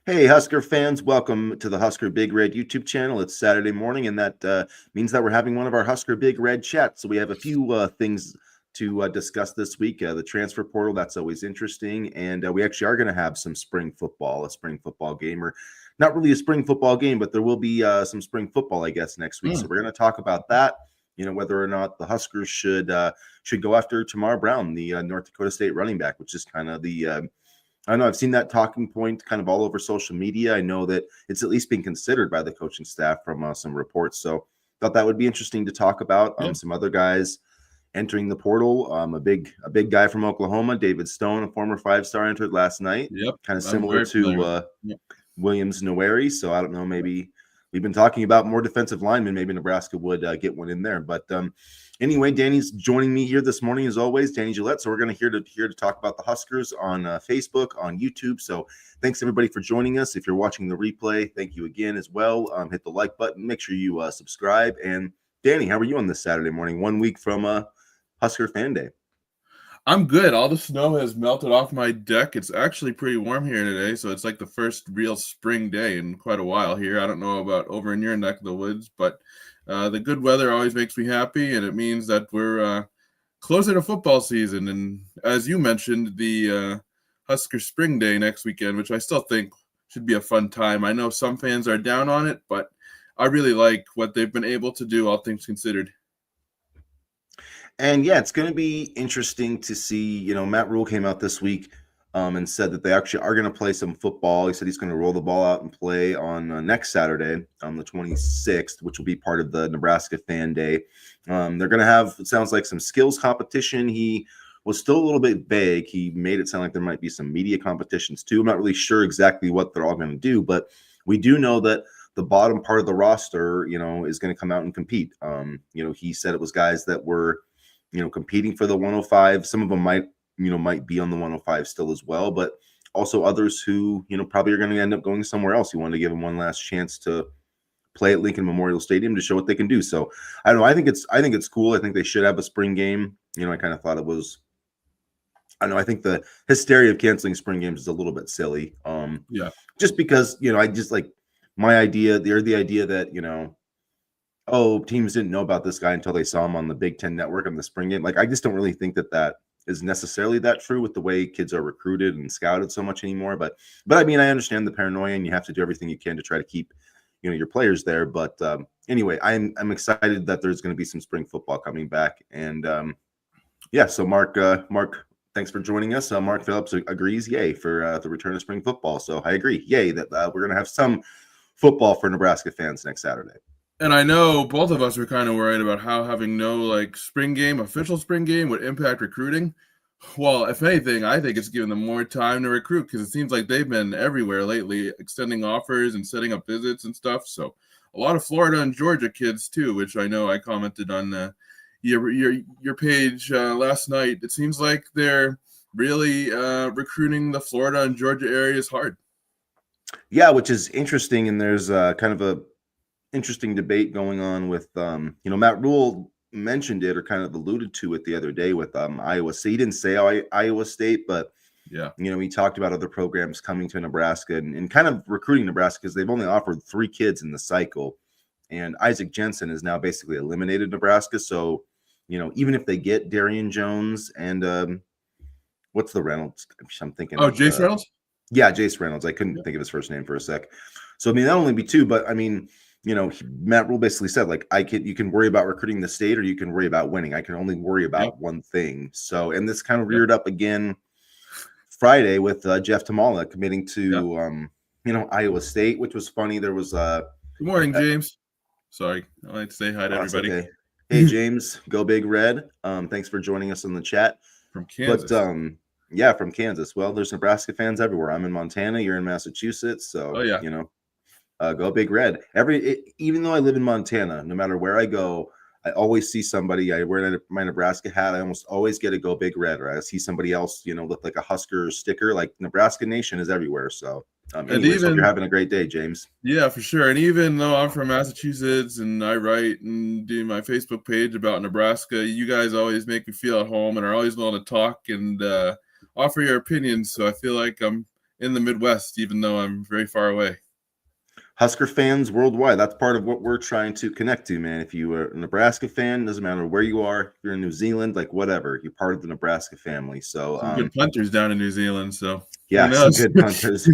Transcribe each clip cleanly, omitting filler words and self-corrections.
Hey, Husker fans, welcome to the Husker Big Red YouTube channel. It's Saturday morning, and that means that we're having one of our Husker Big Red chats. So we have a few things to discuss this week. The transfer portal, that's always interesting. And we actually are going to have some spring football, a spring football game, or not really a spring football game, but there will be some spring football, I guess, next week. So we're going to talk about that, whether or not the Huskers should go after CharMar Brown, the North Dakota State running back, which is kind of the I know I've seen that talking point kind of all over social media. I know that it's at least being considered by the coaching staff from some reports. So thought that would be interesting to talk about. Some other guys entering the portal. A big guy from Oklahoma, David Stone, a former 5-star, entered last night. Yep, Kind of similar to Williams Noweri. So I don't know, maybe we've been talking about more defensive linemen. Maybe Nebraska would get one in there. But anyway, Danny's joining me here this morning as always, Danny Gillette. So we're going to here to talk about the Huskers on Facebook, on YouTube. So thanks everybody for joining us. If you're watching the replay, thank you again as well. Hit the like button. Make sure you subscribe. And Danny, how are you on this Saturday morning? 1 week from Husker Fan Day. I'm good. All the snow has melted off my deck. It's actually pretty warm here today, so it's like the first real spring day in quite a while here. I don't know about over in your neck of the woods, but the good weather always makes me happy, and it means that we're closer to football season. And as you mentioned, the Husker Spring Day next weekend, which I still think should be a fun time. I know some fans are down on it, but I really like what they've been able to do, all things considered. And yeah, it's going to be interesting to see. Matt Rule came out this week and said that they actually are going to play some football. He said he's going to roll the ball out and play on next Saturday, on the 26th, which will be part of the Nebraska Fan Day. They're going to have, it sounds like, some skills competition. He was still a little bit vague. He made it sound like there might be some media competitions too. I'm not really sure exactly what they're all going to do, but we do know that the bottom part of the roster, is going to come out and compete. He said it was guys that were competing for the 105. Some of them might be on the 105 still as well, but also others who, probably are going to end up going somewhere else. You want to give them one last chance to play at Lincoln Memorial Stadium to show what they can do. So I don't know. I think it's cool. I think they should have a spring game. I kind of thought it was, I don't know. I think the hysteria of canceling spring games is a little bit silly. Just because, I just like my idea, the idea that, teams didn't know about this guy until they saw him on the Big Ten Network on the spring game. Like, I just don't really think that is necessarily that true with the way kids are recruited and scouted so much anymore. But I mean, I understand the paranoia, and you have to do everything you can to try to keep, your players there. But anyway, I'm excited that there's going to be some spring football coming back. And so Mark, thanks for joining us. Mark Phillips agrees, yay, for the return of spring football. So I agree, yay, that we're going to have some football for Nebraska fans next Saturday. And I know both of us were kind of worried about how having no official spring game would impact recruiting. Well, if anything, I think it's given them more time to recruit because it seems like they've been everywhere lately, extending offers and setting up visits and stuff. So a lot of Florida and Georgia kids too, which I know I commented on your page last night. It seems like they're really recruiting the Florida and Georgia areas hard. Yeah, which is interesting, and there's kind of a interesting debate going on with Matt Rule mentioned it or kind of alluded to it the other day with Iowa State. He didn't say Iowa State, but he talked about other programs coming to Nebraska and kind of recruiting Nebraska because they've only offered 3 kids in the cycle, and Isaac Jensen has now basically eliminated Nebraska. So even if they get Darian Jones and what's the Reynolds, I'm thinking Jace Reynolds. Yeah, Jace Reynolds. I couldn't think of his first name for a sec. So I mean, that'll only be 2, but I mean, Matt Rule basically said, like, you can worry about recruiting the state or you can worry about winning. I can only worry about one thing. So, and this kind of reared up again Friday with Jeff Tamala committing to, Iowa State, which was funny. There was good morning, James. Sorry, I like to say hi to everybody. Okay. Hey, James, go Big Red. Thanks for joining us in the chat. From Kansas. But from Kansas. Well, there's Nebraska fans everywhere. I'm in Montana. You're in Massachusetts. So, go Big Red. Even though I live in Montana, no matter where I go, I always see somebody. I wear my Nebraska hat. I almost always get a Go Big Red, or I see somebody else, with like a Husker sticker. Like, Nebraska Nation is everywhere. So, anyways, hope you're having a great day, James. Yeah, for sure. And even though I'm from Massachusetts and I write and do my Facebook page about Nebraska, you guys always make me feel at home and are always willing to talk and offer your opinions. So I feel like I'm in the Midwest, even though I'm very far away. Husker fans worldwide. That's part of what we're trying to connect to, man. If you are a Nebraska fan, doesn't matter where you are, if you're in New Zealand, like whatever, you're part of the Nebraska family. So, Some good punters down in New Zealand, so yeah, who some knows? good punters.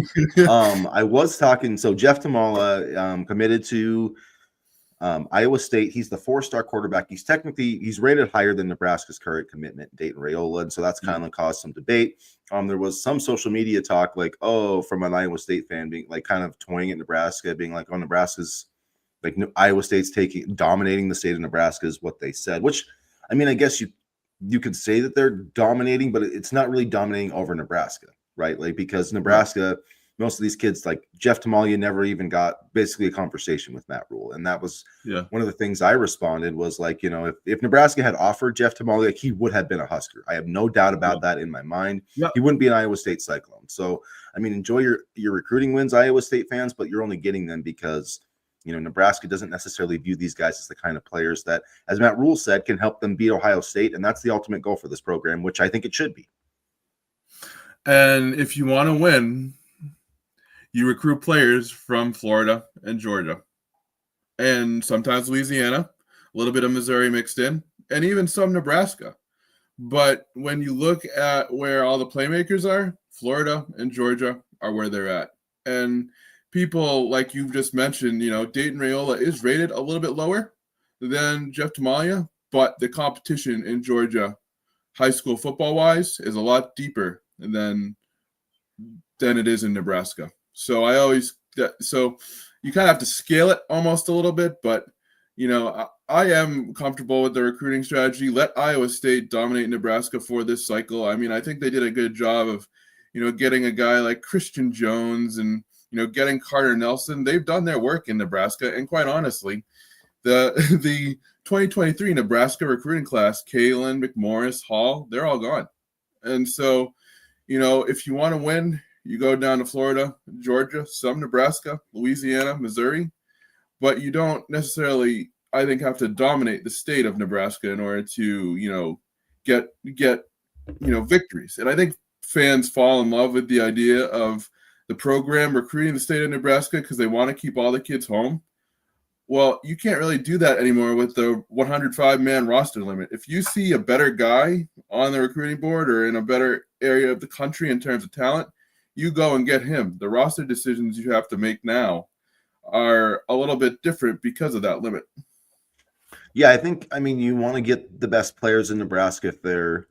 I was talking. So Jeff Tamala committed to Iowa State. He's the 4-star quarterback. He's rated higher than Nebraska's current commitment, Dayton Raiola, and so that's kind of caused some debate. There was some social media talk, like, from an Iowa State fan being like kind of toying at Nebraska, being like, Nebraska's like Iowa State's dominating the state of Nebraska is what they said. Which, I mean, I guess you could say that they're dominating, but it's not really dominating over Nebraska, right? Like, because Nebraska. Most of these kids, like Jeff Tamalia, never even got basically a conversation with Matt Rule. And that was one of the things I responded was like, if Nebraska had offered Jeff Tamalia, he would have been a Husker. I have no doubt about that in my mind. He wouldn't be an Iowa State Cyclone. So, I mean, enjoy your recruiting wins, Iowa State fans, but you're only getting them because, Nebraska doesn't necessarily view these guys as the kind of players that, as Matt Rule said, can help them beat Ohio State. And that's the ultimate goal for this program, which I think it should be. And if you want to win, you recruit players from Florida and Georgia, and sometimes Louisiana, a little bit of Missouri mixed in, and even some Nebraska. But when you look at where all the playmakers are, Florida and Georgia are where they're at. And people, like you've just mentioned, Dayton Raiola is rated a little bit lower than Jeff Tamalia, but the competition in Georgia, high school football-wise, is a lot deeper than it is in Nebraska. So you kind of have to scale it almost a little bit, but I am comfortable with the recruiting strategy. Let Iowa State dominate Nebraska for this cycle. I mean, I think they did a good job of, getting a guy like Christian Jones and, getting Carter Nelson. They've done their work in Nebraska, and quite honestly, the 2023 Nebraska recruiting class, Kalen, McMorris, Hall, they're all gone. And so, if you want to win, you go down to Florida, Georgia, some Nebraska, Louisiana, Missouri, but you don't necessarily, I think, have to dominate the state of Nebraska in order to, get victories. And I think fans fall in love with the idea of the program recruiting the state of Nebraska because they want to keep all the kids home. Well, you can't really do that anymore with the 105-man roster limit. If you see a better guy on the recruiting board or in a better area of the country in terms of talent, you go and get him. The roster decisions you have to make now are a little bit different because of that limit. Yeah, you want to get the best players in Nebraska if they're,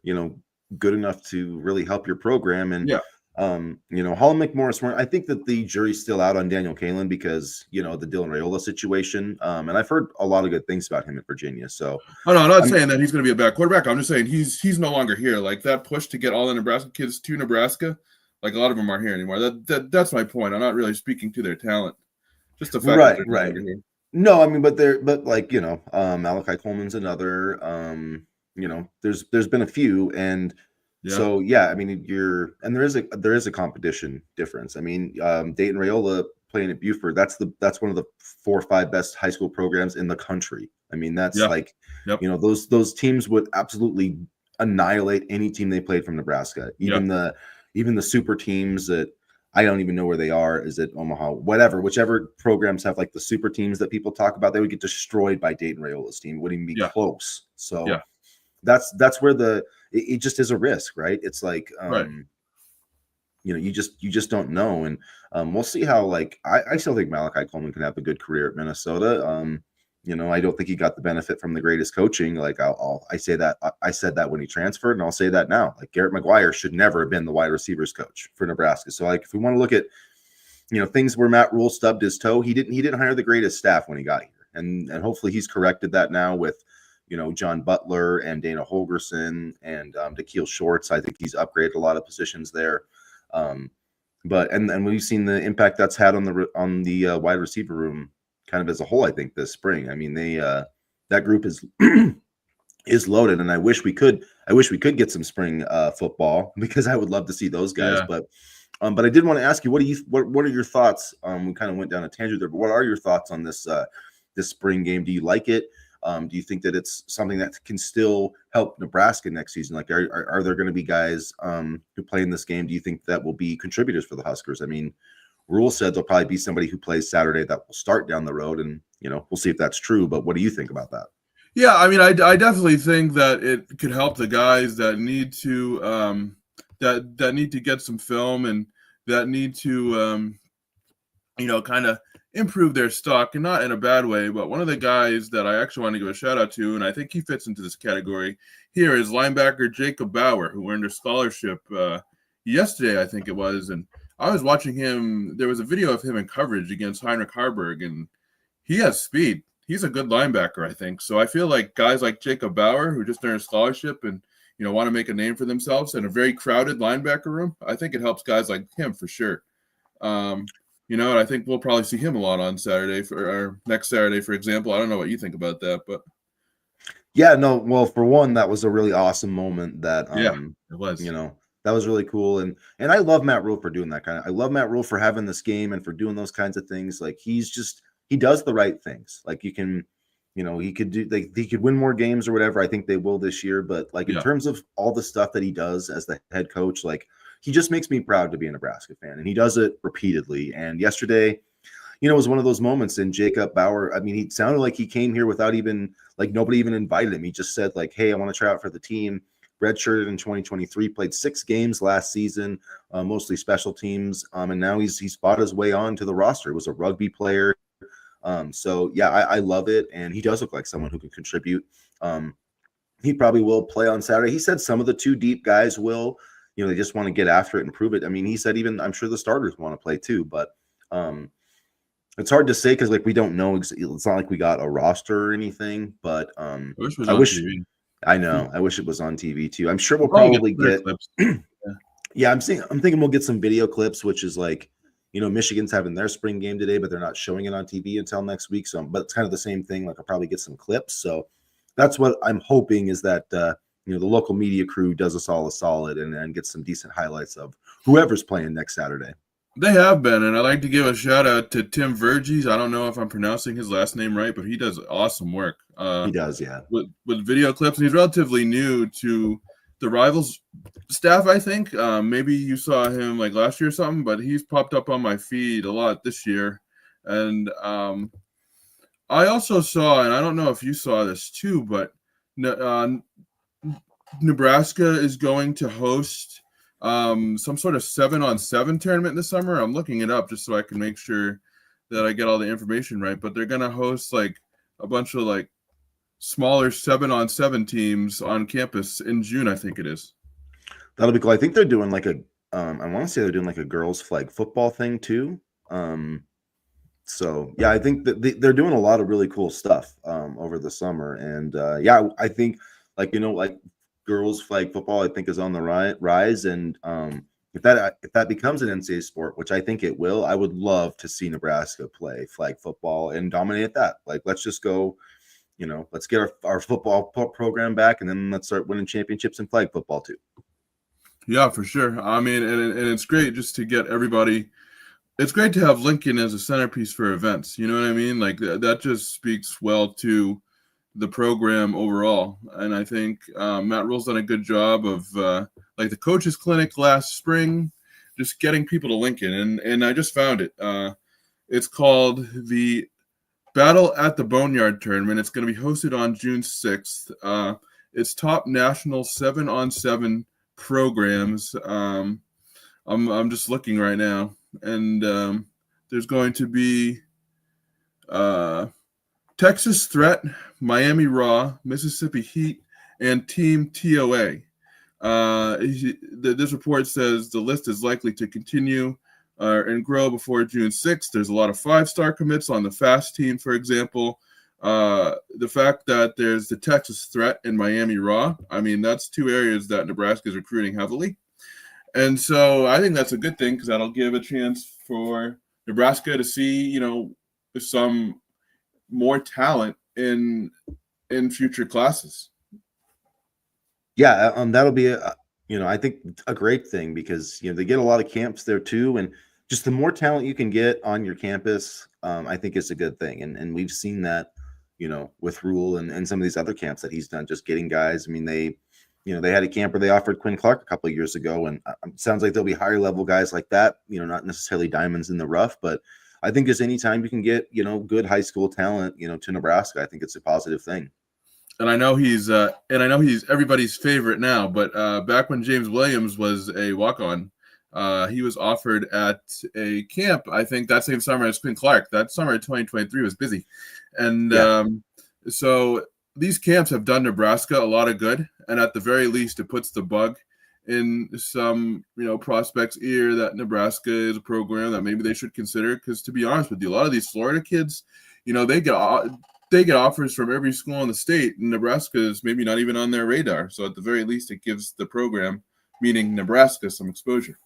good enough to really help your program. And, Hall and McMorris I think that the jury's still out on Daniel Kalen because, the Dylan Raiola situation. And I've heard a lot of good things about him in Virginia. So, no, I'm not saying that he's going to be a bad quarterback. I'm just saying he's no longer here. Like that push to get all the Nebraska kids to Nebraska, like a lot of them aren't here anymore. That's my point. I'm not really speaking to their talent. Just the fact that they're right. Here. No, I mean, but Malachi Coleman's another. There's been a few, and so I mean, there is a competition difference. I mean, Dayton Raiola playing at Buford, that's one of the 4 or 5 best high school programs in the country. I mean, that's those teams would absolutely annihilate any team they played from Nebraska, even the super teams that I don't even know where they are. Is it Omaha? Whichever programs have like the super teams that people talk about, they would get destroyed by Dayton Raiola's team. It wouldn't even be close. So that's where it just is a risk, right? It's like, you just don't know. And we'll see how, like, I still think Malachi Coleman can have a good career at Minnesota. I don't think he got the benefit from the greatest coaching. Like I say that I said that when he transferred, and I'll say that now. Like Garrett McGuire should never have been the wide receivers coach for Nebraska. So like if we want to look at things where Matt Rule stubbed his toe, he didn't hire the greatest staff when he got here, and hopefully he's corrected that now with John Butler and Dana Holgerson and Dakeil Shorts. I think he's upgraded a lot of positions there. But we've seen the impact that's had on the wide receiver room kind of as a whole, I think, this spring. I mean, that group is is loaded, and I wish we could get some spring football because I would love to see those guys. Yeah. But I did want to ask you, what are your thoughts? We kind of went down a tangent there, but what are your thoughts on this spring game? Do you like it? Do you think that it's something that can still help Nebraska next season? Like, are there going to be guys who play in this game? Do you think that will be contributors for the Huskers? I mean, Rule said there'll probably be somebody who plays Saturday that will start down the road, and we'll see if that's true. But what do you think about that? Yeah, I mean, I definitely think that it could help the guys that need to that need to get some film and that need to kind of improve their stock, and not in a bad way. But one of the guys that I actually want to give a shout out to, and I think he fits into this category here, is linebacker Jacob Bauer, who earned a scholarship yesterday, I think it was. And I was watching him. There was a video of him in coverage against Heinrich Harburg, and he has speed. He's a good linebacker, I think. So I feel like guys like Jacob Bauer, who just earned a scholarship and want to make a name for themselves in a very crowded linebacker room, I think it helps guys like him for sure. And I think we'll probably see him a lot on Saturday or next Saturday, for example. I don't know what you think about that, but yeah, no. Well, for one, that was a really awesome moment. That it was. That was really cool, and I love Matt Rule for doing that kind of. I love Matt Rule for having this game and for doing those kinds of things. Like he does the right things. Like he can, he could do he could win more games or whatever. I think they will this year, but like in terms of all the stuff that he does as the head coach, like he just makes me proud to be a Nebraska fan, and he does it repeatedly. And yesterday, was one of those moments. And Jacob Bauer, I mean, he sounded like he came here without even nobody even invited him. He just said like, "Hey, I want to try out for the team." Redshirted in 2023, played 6 games last season, mostly special teams, and now he's fought his way on to the roster. He was a rugby player. So yeah, I love it, and he does look like someone who can contribute. He probably will play on Saturday. He said some of the 2 deep guys will, they just want to get after it and prove it. I mean, he said even I'm sure the starters want to play too, but it's hard to say because like we don't know. It's not like we got a roster or anything, but I wish I know. I wish it was on TV too. I'm sure we'll probably get clips. Yeah, I'm thinking we'll get some video clips, which is like, Michigan's having their spring game today, but they're not showing it on TV until next week. So, but it's kind of the same thing. Like I'll probably get some clips. So that's what I'm hoping is that, the local media crew does us all a solid and get some decent highlights of whoever's playing next Saturday. They have been, and I'd like to give a shout out to Tim Verges. I don't know if I'm pronouncing his last name right, but he does awesome work. He does, yeah. With video clips, and he's relatively new to the Rivals staff, I think. Maybe you saw him like last year or something, but he's popped up on my feed a lot this year. And I also saw, and I don't know if you saw this too, but Nebraska is going to host some sort of 7-on-7 tournament this summer. I'm looking it up just so I can make sure that I get all the information right. But they're going to host like a bunch of like smaller 7-on-7 teams on campus in June, I think it is. That'll be cool. I think they're doing like I want to say they're doing like a girls flag football thing too. So yeah, I think that they're doing a lot of really cool stuff over the summer. And yeah, I think like girls flag football, I think is on the rise. And if that becomes an NCAA sport, which I think it will, I would love to see Nebraska play flag football and dominate that. Like, let's just go, let's get our football program back, and then let's start winning championships in flag football too. Yeah, for sure. I mean, and it's great just to get everybody. It's great to have Lincoln as a centerpiece for events. You know what I mean? Like that just speaks well to the program overall. And I think Matt Rule's done a good job of like the coaches clinic last spring, just getting people to Lincoln. And I just found it. It's called the Battle at the Boneyard Tournament. It's going to be hosted on June 6th. It's top national 7-on-7 programs. I'm just looking right now, and there's going to be Texas Threat, Miami Raw, Mississippi Heat, and Team TOA. This report says the list is likely to continue and grow before June 6th. There's a lot of 5-star commits on the fast team, for example. The fact that there's the Texas Threat and Miami Raw, I mean, that's 2 areas that Nebraska is recruiting heavily. And so I think that's a good thing because that'll give a chance for Nebraska to see, some more talent in future classes. Yeah, that'll be I think a great thing because they get a lot of camps there too, and just the more talent you can get on your campus, I think is a good thing. And we've seen that, with Rule and some of these other camps that he's done, just getting guys. I mean, they had a camp where they offered Quinn Clark a couple of years ago, and it sounds like there'll be higher level guys like that, not necessarily diamonds in the rough, but I think just anytime you can get, good high school talent, to Nebraska, I think it's a positive thing. And I know he's everybody's favorite now, but back when James Williams was a walk-on, he was offered at a camp, I think that same summer as Quinn Clark. That summer of 2023 was busy. And so these camps have done Nebraska a lot of good. And at the very least, it puts the bug in some, prospects' ear that Nebraska is a program that maybe they should consider. Because to be honest with you, a lot of these Florida kids, they get offers from every school in the state, and Nebraska is maybe not even on their radar. So at the very least, it gives the program, meaning Nebraska, some exposure.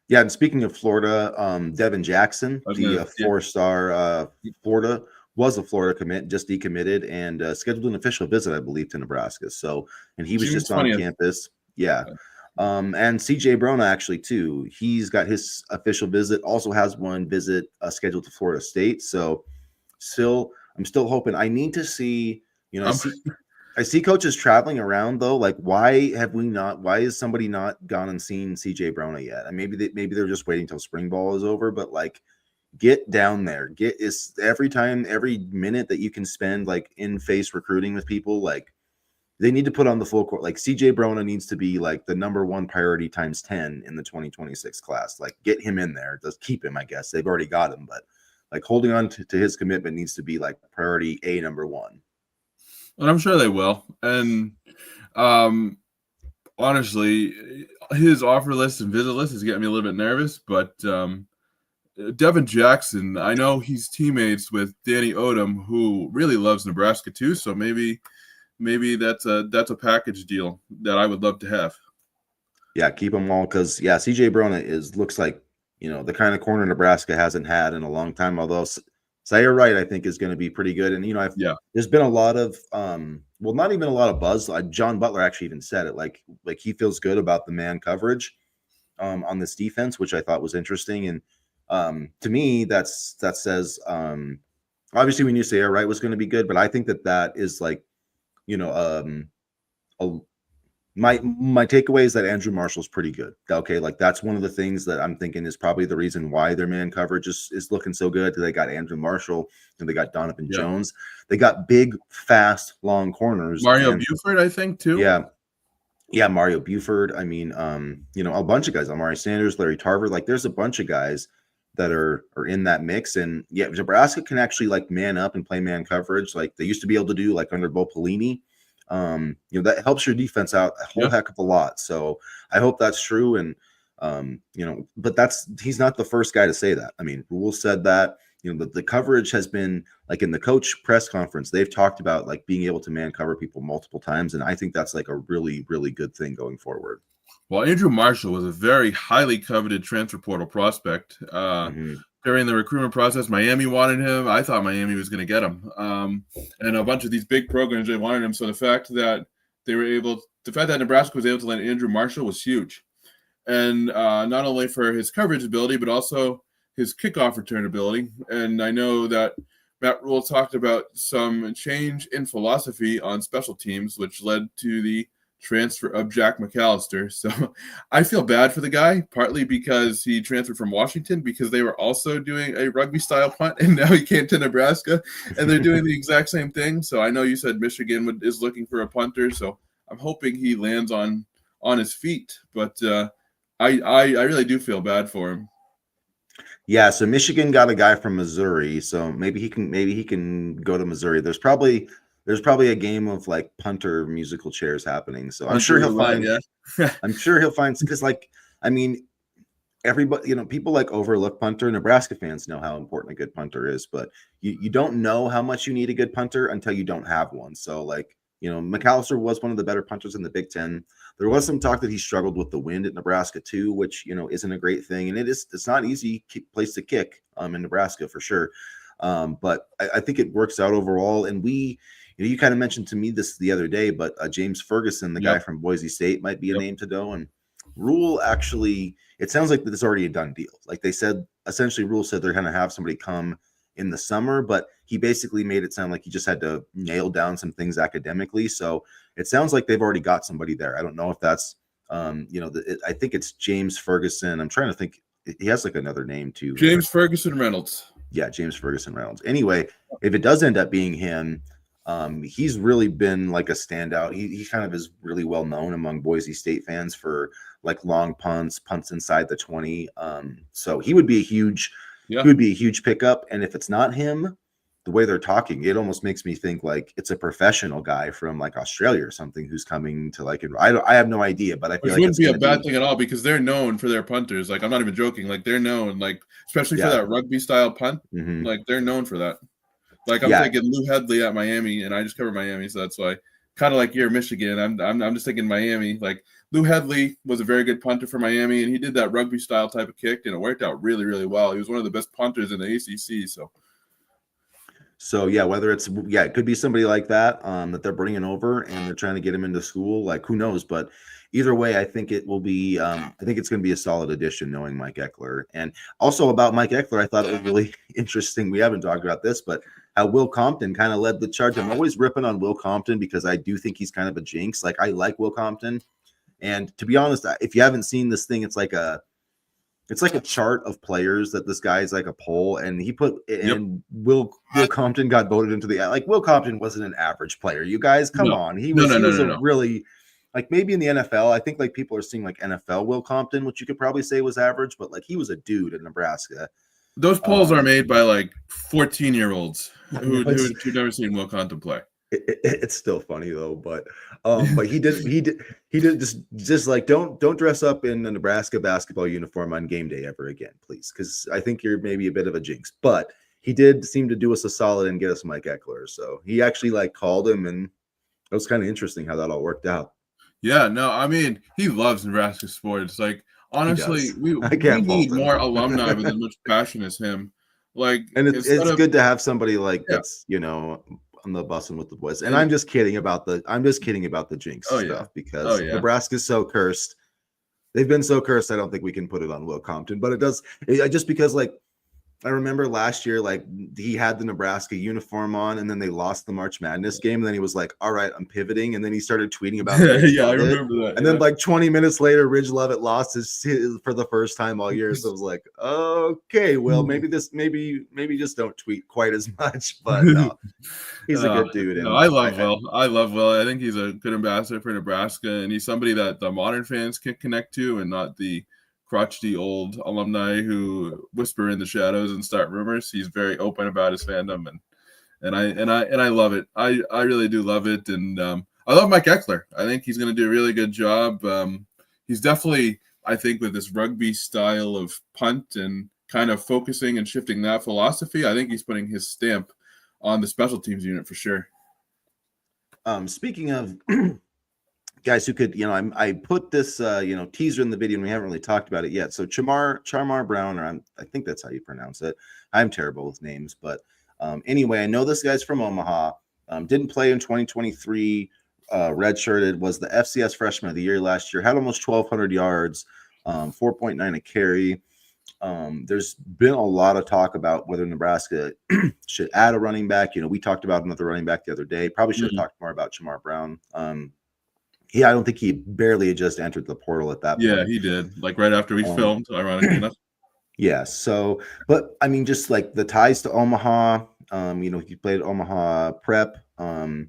Yeah, and speaking of Florida, Devin Jackson, the four-star Florida, was a Florida commit, just decommitted, and scheduled an official visit, I believe, to Nebraska. So, and he was June just 20th. on campus. Yeah. And CJ Brown, actually, too. He's got his official visit, also has one visit scheduled to Florida State. So, I'm still hoping. I need to see, I see coaches traveling around though. Like, why is somebody not gone and seen CJ Brona yet? And maybe they're just waiting till spring ball is over, but like, get down there. Every minute that you can spend like in face recruiting with people, like they need to put on the full court. Like CJ Brona needs to be like the number one priority times 10 in the 2026 class. Like, get him in there. Just keep him, I guess. They've already got him, but like holding on to his commitment needs to be like priority number one. And I'm sure they will. And honestly, his offer list and visit list is getting me a little bit nervous. But Devin Jackson, I know he's teammates with Danny Odom, who really loves Nebraska too. So maybe that's a package deal that I would love to have. Yeah, keep them all, because CJ Brona looks like the kind of corner Nebraska hasn't had in a long time. Although Zaire Wright, I think, is going to be pretty good. And there's been a lot of not even a lot of buzz. John Butler actually even said it, like he feels good about the man coverage on this defense, which I thought was interesting. And to me, that says obviously we knew Zaire Wright was going to be good, but I think that is like my takeaway is that Andrew Marshall's pretty good. Okay, like that's one of the things that I'm thinking is probably the reason why their man coverage is looking so good. They got Andrew Marshall and they got Donovan Jones. They got big, fast, long corners. Mario Buford, I think, too. Yeah, Mario Buford. I mean, a bunch of guys. Amari Sanders, Larry Tarver. Like, there's a bunch of guys that are in that mix. And yeah, Nebraska can actually like man up and play man coverage like they used to be able to do, like under Bo Pelini. That helps your defense out a whole heck of a lot. So I hope that's true. And, but he's not the first guy to say that. I mean, Rule said that, the coverage has been like in the coach press conference, they've talked about like being able to man cover people multiple times. And I think that's like a really, really good thing going forward. Well, Andrew Marshall was a very highly coveted transfer portal prospect. During the recruitment process, Miami wanted him. I thought Miami was going to get him. And a bunch of these big programs, they wanted him. So the fact that Nebraska was able to land Andrew Marshall was huge. And not only for his coverage ability, but also his kickoff return ability. And I know that Matt Rule talked about some change in philosophy on special teams, which led to the transfer of Jack McAllister. So I feel bad for the guy, partly because he transferred from Washington because they were also doing a rugby style punt, and now he came to Nebraska and they're doing the exact same thing. So I know you said Michigan is looking for a punter, so I'm hoping he lands on his feet, but I really do feel bad for him. Yeah, so Michigan got a guy from Missouri, so maybe he can go to Missouri. There's probably a game of like punter musical chairs happening. So I'm sure he'll find. I'm sure he'll find, because like, I mean, everybody, people like overlook punter. Nebraska fans know how important a good punter is, but you don't know how much you need a good punter until you don't have one. So like, McAllister was one of the better punters in the Big Ten. There was some talk that he struggled with the wind at Nebraska too, which isn't a great thing, and it's not an easy place to kick in Nebraska for sure. But I think it works out overall, and you kind of mentioned to me this the other day, but James Ferguson, the guy from Boise State, might be a name to know. And Rule actually, it sounds like it's already a done deal. Like they said, essentially Rule said they're going to have somebody come in the summer, but he basically made it sound like he just had to nail down some things academically. So it sounds like they've already got somebody there. I don't know if that's, I think it's James Ferguson. I'm trying to think. He has like another name too. James Ferguson Reynolds. Yeah, James Ferguson Reynolds. Anyway, if it does end up being him, he's really been like a standout. He kind of is really well known among Boise State fans for like long punts inside the 20. So he would be a huge pickup. And if it's not him, the way they're talking, it almost makes me think like it's a professional guy from like Australia or something who's coming to like. I have no idea, but I feel Which like wouldn't be a bad thing at all because they're known for their punters. Like I'm not even joking. Like they're known, like especially for that rugby style punt. Mm-hmm. Like they're known for that. Like I'm thinking Lou Headley at Miami, and I just covered Miami, so that's why. Kind of like you're Michigan. I'm just thinking Miami. Like Lou Headley was a very good punter for Miami, and he did that rugby style type of kick, and it worked out really, really well. He was one of the best punters in the ACC. So yeah, whether it's it could be somebody like that that they're bringing over and they're trying to get him into school. Like who knows? But either way, I think it will be. I think it's going to be a solid addition knowing Mike Eckler. And also about Mike Eckler, I thought it was really interesting. We haven't talked about this, but how Will Compton kind of led the charge. I'm always ripping on Will Compton because I do think he's kind of a jinx. Like I like Will Compton, and to be honest, if you haven't seen this thing, it's like a chart of players that this guy is like a poll, and he put and Will Compton got voted into the like. Will Compton wasn't an average player. You guys, come on, he was a really like maybe in the NFL. I think like people are seeing like NFL Will Compton, which you could probably say was average, but like he was a dude in Nebraska. Those polls are made by like 14-year-olds who've never seen Will Compton play. It's still funny though, but he did just like don't dress up in a Nebraska basketball uniform on game day ever again, please, because I think you're maybe a bit of a jinx. But he did seem to do us a solid and get us Mike Eckler, so he actually like called him, and it was kind of interesting how that all worked out. Yeah, no, I mean he loves Nebraska sports. Like honestly, we need more alumni with as much passion as him. Like, and it's good to have somebody like that's on the busing with the boys. And I'm just kidding about the jinx stuff because Nebraska's so cursed. They've been so cursed. I don't think we can put it on Will Compton, but it does just because like I remember last year, like he had the Nebraska uniform on, and then they lost the March Madness game. And then he was like, "All right, I'm pivoting." And then he started tweeting about it. I remember that. And then like 20 minutes later, Ridge Lovett lost his for the first time all year. So I was like, "Okay, well, maybe just don't tweet quite as much." But no, he's a good dude. And I love Will. I love Will. I think he's a good ambassador for Nebraska, and he's somebody that the modern fans can connect to, and not the crotchety old alumni who whisper in the shadows and start rumors. He's very open about his fandom, and I love it. I really do love it, and I love Mike Eckler. I think he's going to do a really good job. He's definitely, I think, with this rugby style of punt and kind of focusing and shifting that philosophy, I think he's putting his stamp on the special teams unit for sure. Speaking of guys who could, I put this, teaser in the video, and we haven't really talked about it yet. So CharMar Brown, or I think that's how you pronounce it. I'm terrible with names, but anyway, I know this guy's from Omaha. Didn't play in 2023. Redshirted, was the FCS Freshman of the Year last year. Had almost 1,200 yards, 4.9 a carry. There's been a lot of talk about whether Nebraska should add a running back. We talked about another running back the other day. Probably should have talked more about CharMar Brown. I don't think he barely just entered the portal at that point. Yeah, he did. Like right after we filmed, ironically enough. Yeah. So, but I mean, just like the ties to Omaha, he played Omaha Prep, or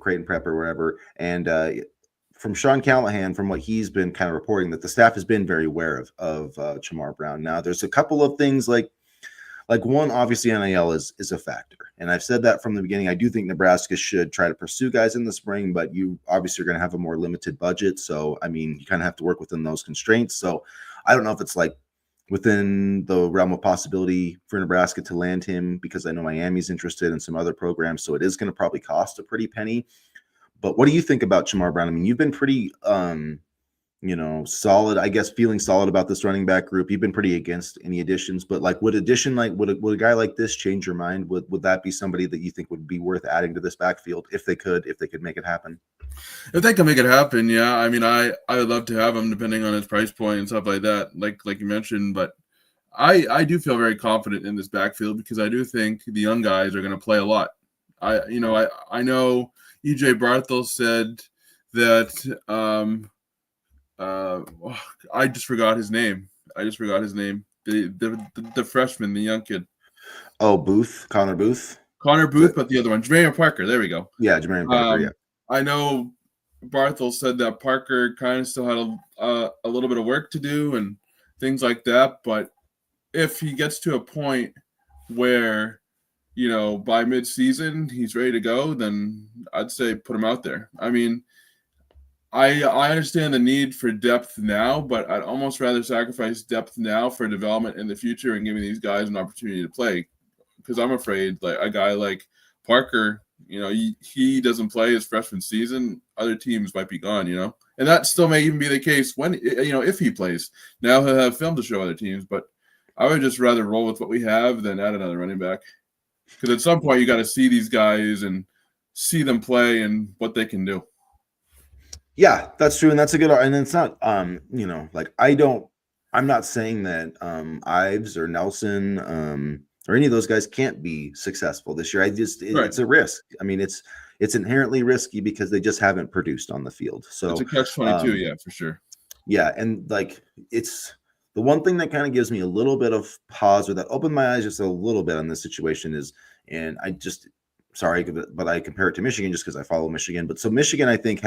Creighton Prep or wherever. And from Sean Callahan, from what he's been kind of reporting, that the staff has been very aware of CharMar Brown. Now, there's a couple of things like one, obviously NIL is a factor. And I've said that from the beginning. I do think Nebraska should try to pursue guys in the spring, but you obviously are going to have a more limited budget. So, I mean, you kind of have to work within those constraints. So I don't know if it's like within the realm of possibility for Nebraska to land him, because I know Miami's interested in some other programs. So it is going to probably cost a pretty penny. But what do you think about CharMar Brown? I mean, you've been pretty solid, I guess, feeling solid about this running back group. You've been pretty against any additions, but like would a guy like this change your mind? Would that be somebody that you think would be worth adding to this backfield if they could make it happen? If they can make it happen, yeah. I mean, I would love to have him depending on his price point and stuff like that, like you mentioned, but I do feel very confident in this backfield because I do think the young guys are going to play a lot. I know EJ Barthel said that I just forgot his name. The freshman, the young kid. Oh, Connor Booth. Connor Booth, but the other one, Jermaine Parker. There we go. Yeah, Jermaine Parker. Yeah. I know Barthel said that Parker kind of still had a little bit of work to do and things like that. But if he gets to a point where, by mid-season he's ready to go, then I'd say put him out there. I mean, I understand the need for depth now, but I'd almost rather sacrifice depth now for development in the future and giving these guys an opportunity to play. Because I'm afraid, like a guy like Parker, he doesn't play his freshman season, other teams might be gone, and that still may even be the case when, if he plays. Now he'll have film to show other teams, but I would just rather roll with what we have than add another running back. Because at some point you got to see these guys and see them play and what they can do. Yeah, that's true, and that's a good. And it's not, like I'm not saying that Ives or Nelson or any of those guys can't be successful this year. It's a risk. I mean, it's inherently risky because they just haven't produced on the field. So it's a catch-22, yeah, for sure. Yeah, and like it's the one thing that kind of gives me a little bit of pause or that opened my eyes just a little bit on this situation is, and sorry, but I compare it to Michigan just because I follow Michigan. But so Michigan, I think,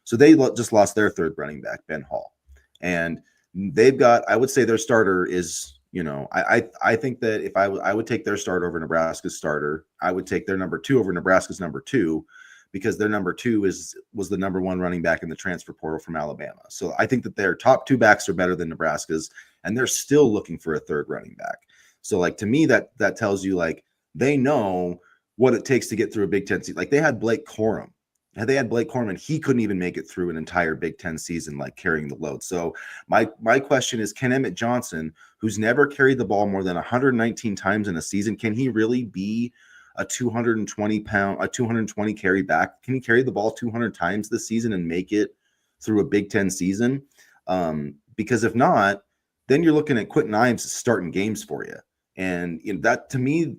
so they just lost their third running back, Ben Hall, and they've got, I would say their starter is, I think that if I would take their starter over Nebraska's starter, I would take their number 2 over Nebraska's number 2, because their number 2 was the number 1 running back in the transfer portal from Alabama. So I think that their top 2 backs are better than Nebraska's, and they're still looking for a third running back. So like, to me, that tells you like they know what it takes to get through a Big Ten season. Like they had Blake Corum. Had they had Blake Corum, he couldn't even make it through an entire Big Ten season, like carrying the load. So my question is, can Emmett Johnson, who's never carried the ball more than 119 times in a season, can he really be a 220 carry back? Can he carry the ball 200 times this season and make it through a Big Ten season? Because if not, then you're looking at Quentin Ives starting games for you. And that to me,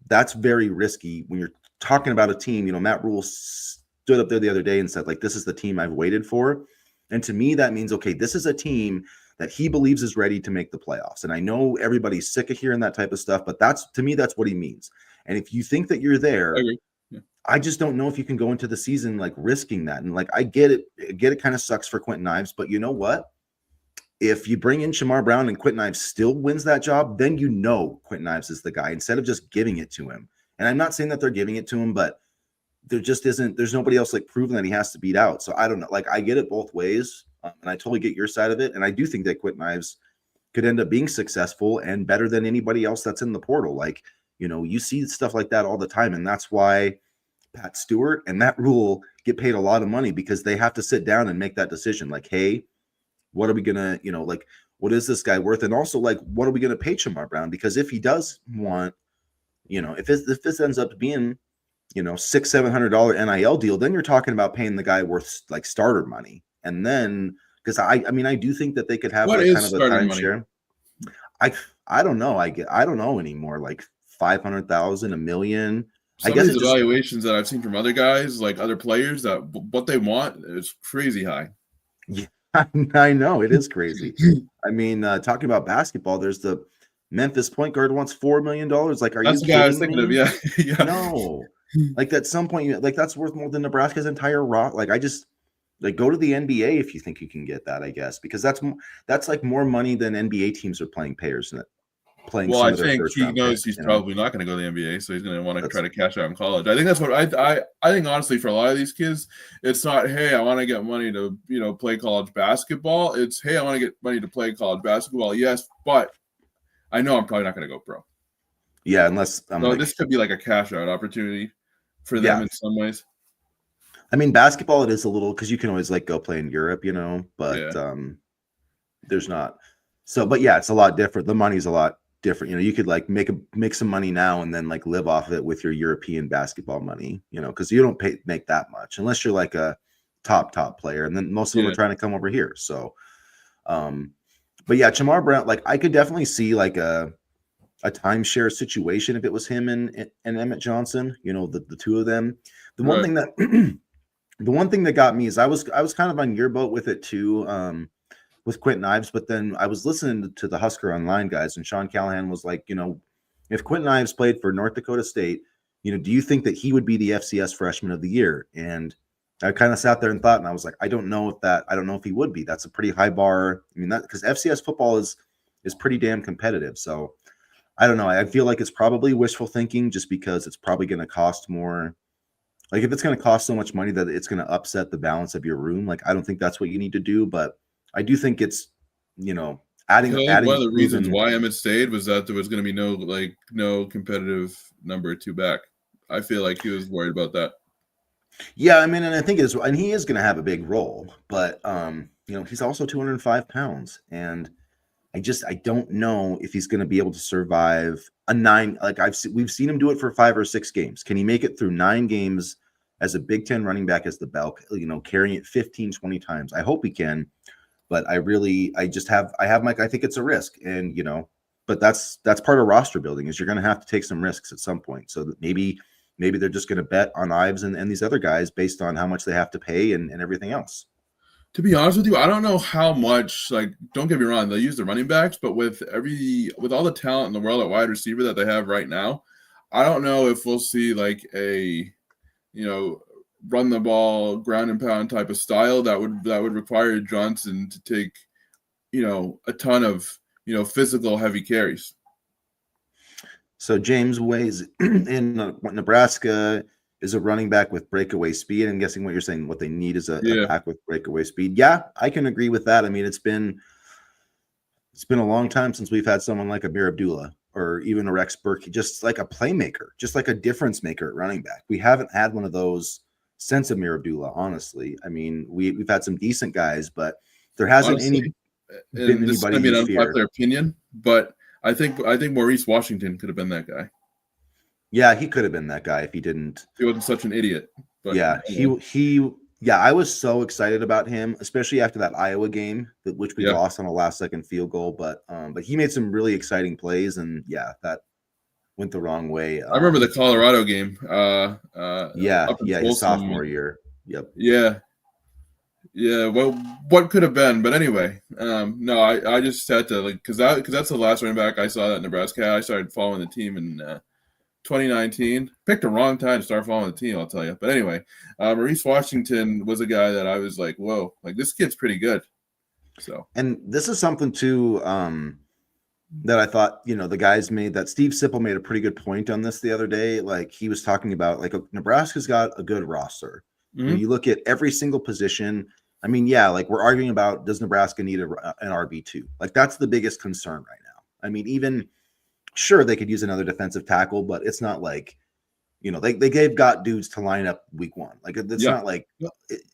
that's very risky when you're talking about a team. Matt Rule stood up there the other day and said, like, this is the team I've waited for. And to me, that means, okay, this is a team that he believes is ready to make the playoffs. And I know everybody's sick of hearing that type of stuff, but to me, that's what he means. And if you think that you're there, I just don't know if you can go into the season like risking that. And like, I get it kind of sucks for Quentin Ives, but you know what? If you bring in CharMar Brown and Quentin Ives still wins that job, then Quentin Ives is the guy instead of just giving it to him. And I'm not saying that they're giving it to him, but there's nobody else like proven that he has to beat out. So I don't know. Like, I get it both ways, and I totally get your side of it. And I do think that Quentin Ives could end up being successful and better than anybody else that's in the portal. Like, you see stuff like that all the time. And that's why Pat Stewart and Matt Rule get paid a lot of money, because they have to sit down and make that decision. Like, hey, what are we going to, like, what is this guy worth? And also, like, what are we going to pay CharMar Brown? Because if he does want, if this ends up being, $600-700 NIL deal, then you're talking about paying the guy worth like starter money. And then, because I do think that they could have like kind of a timeshare. I don't know. I don't know anymore. Like 500,000, $1 million. Some of these evaluations that I've seen from other guys, like other players, that what they want is crazy high. Yeah, I know it is crazy. I mean, talking about basketball, there's the Memphis point guard wants $4 million. Like, are that's you the guy I was kidding thinking me? of? Yeah. No. Like, at some point, like, that's worth more than Nebraska's entire rock. Like, I just like go to the NBA if you think you can get that, I guess, because that's like more money than NBA teams are paying players. Well, I think he knows he's probably not going to go to the NBA, so he's going to want to try to cash out in college. I think that's what I think. Honestly, for a lot of these kids, it's not, hey, I want to get money to play college basketball. It's, hey, I want to get money to play college basketball. Yes, but I know I'm probably not going to go pro. Yeah, unless this could be like a cash out opportunity for them in some ways. I mean, basketball, it is a little, because you can always like go play in Europe, but there's not. So, but yeah, it's a lot different. The money's a lot different. You could like make some money now and then like live off of it with your European basketball money, because you don't make that much unless you're like a top player, and then most of them are trying to come over here. So But yeah, CharMar Brown, like I could definitely see like a timeshare situation if it was him and Emmett Johnson, the two of them. The one Right. thing that the one thing that got me is I was kind of on your boat with it too, with Quentin Ives, but then I was listening to the Husker Online guys, and Sean Callahan was like, if Quentin Ives played for North Dakota State, do you think that he would be the FCS freshman of the year? And I kind of sat there and thought, and I was like, I don't know if he would be. That's a pretty high bar. I mean, that because FCS football is pretty damn competitive. So I don't know. I feel like it's probably wishful thinking just because it's probably going to cost more. Like if it's going to cost so much money that it's going to upset the balance of your room, like I don't think that's what you need to do. But I do think it's, Because I think one of adding the reasons proven. why Emmett stayed was that there was going to be no competitive number two back. I feel like he was worried about that. Yeah, I mean, and I think and he is going to have a big role, but he's also 205 pounds, and I don't know if he's going to be able to survive a nine. Like we've seen him do it for 5 or 6 games. Can he make it through 9 games as a Big Ten running back as the bell, carrying it 15, 20 times? I hope he can, but I think it's a risk, and but that's part of roster building is you're going to have to take some risks at some point. So that maybe they're just going to bet on Ives and these other guys based on how much they have to pay and everything else. To be honest with you, I don't know how much. Like, don't get me wrong, they use the running backs, but with all the talent in the world at wide receiver that they have right now, I don't know if we'll see like a run the ball, ground and pound type of style that would require Johnson to take a ton of physical heavy carries. So James Ways in Nebraska is a running back with breakaway speed. I'm guessing what you're saying, what they need is a Yeah. back with breakaway speed. Yeah, I can agree with that. I mean, it's been a long time since we've had someone like Amir Abdullah or even a Rex Burkhead, just like a playmaker, just like a difference maker at running back. We haven't had one of those since Amir Abdullah, honestly. I mean, we've had some decent guys, but there hasn't Honestly, been and this is anybody going to be you an fear. unpopular opinion, but I think Maurice Washington could have been that guy. Yeah, he could have been that guy if he didn't. He wasn't such an idiot. But Yeah, I was so excited about him, especially after that Iowa game, which we yeah, lost on a last second field goal. But he made some really exciting plays, and yeah, that went the wrong way. I remember the Colorado game. Yeah, Up in his Folsom. sophomore year. Yep. Yeah, yeah. Well, what could have been? But anyway, no, I just had to because that's the last running back I saw that Nebraska had. I started following the team in 2019. Picked the wrong time to start following the team, I'll tell you. But anyway, Maurice Washington was a guy that I was like, whoa, like this kid's pretty good. So, And this is something too that I thought, the guys made that Steve Sipple made a pretty good point on this the other day. Like he was talking about like Nebraska's got a good roster. mm-hmm. You look at every single position. I mean, yeah, like we're arguing about does Nebraska need an RB2? Like that's the biggest concern right now. I mean, even sure they could use another defensive tackle, but it's not like they've got dudes to line up week one. Like it's not like